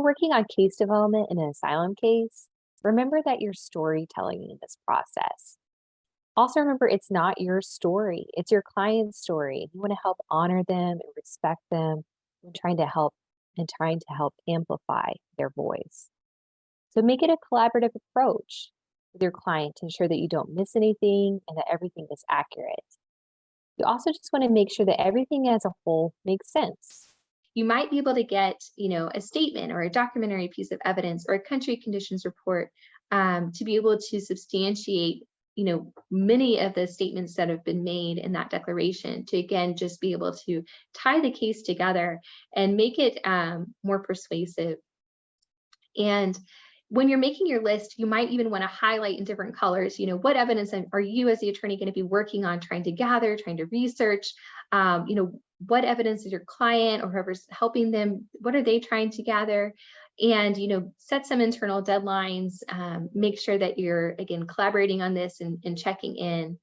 working on case development in an asylum case, remember that you're storytelling in this process. Also, remember it's not your story, it's your client's story. You want to help honor them and respect them and trying to help amplify their voice. So make it a collaborative approach with your client to ensure that you don't miss anything and that everything is accurate. You also just want to make sure that everything as a whole makes sense. You might be able to get, a statement or a documentary piece of evidence or a country conditions report to be able to substantiate, many of the statements that have been made in that declaration to, again, just be able to tie the case together and make it more persuasive. And when you're making your list, you might even want to highlight in different colors, what evidence are you as the attorney going to be working on, trying to gather, trying to research, what evidence is your client or whoever's helping them, what are they trying to gather? And, set some internal deadlines, make sure that you're, again, collaborating on this and checking in.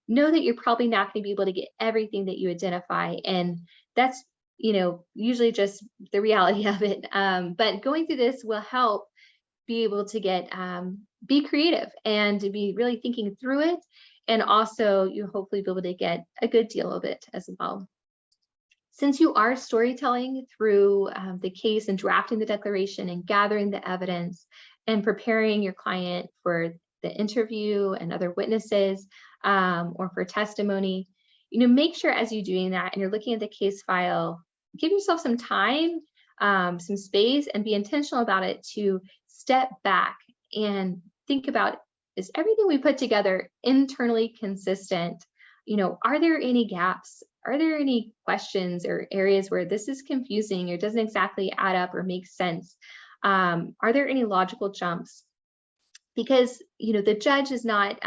Know that you're probably not going to be able to get everything that you identify. And that's, usually just the reality of it. But going through this will help be able to get be creative and to be really thinking through it, and also you hopefully be able to get a good deal of it as well. Since you are storytelling through the case and drafting the declaration and gathering the evidence and preparing your client for the interview and other witnesses or for testimony, make sure as you're doing that and you're looking at the case file, give yourself some time, some space, and be intentional about it to step back and think about, is everything we put together internally consistent? Are there any gaps? Are there any questions or areas where this is confusing or doesn't exactly add up or make sense? Are there any logical jumps? Because, the judge has not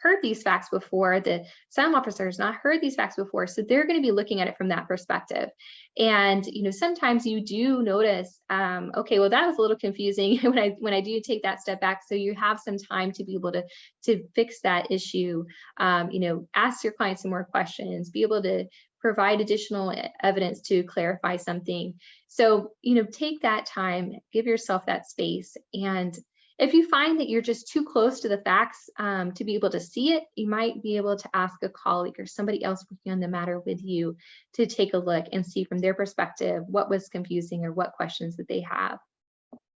heard these facts before, the asylum officer has not heard these facts before, so they're going to be looking at it from that perspective. And sometimes you do notice, okay, well, that was a little confusing when I do take that step back. So you have some time to be able to fix that issue. Ask your client some more questions, be able to provide additional evidence to clarify something. So take that time, give yourself that space. And if you find that you're just too close to the facts to be able to see it, you might be able to ask a colleague or somebody else working on the matter with you to take a look and see from their perspective what was confusing or what questions that they have.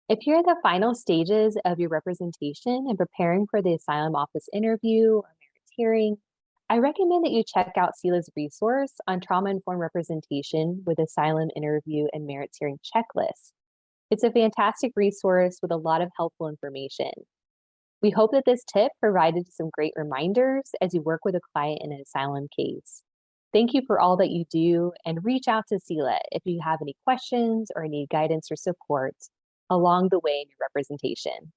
If you're in the final stages of your representation and preparing for the asylum office interview or merits hearing, I recommend that you check out CILA's resource on trauma-informed representation with asylum interview and merits hearing checklist. It's a fantastic resource with a lot of helpful information. We hope that this tip provided some great reminders as you work with a client in an asylum case. Thank you for all that you do, and reach out to CILA if you have any questions or need guidance or support along the way in your representation.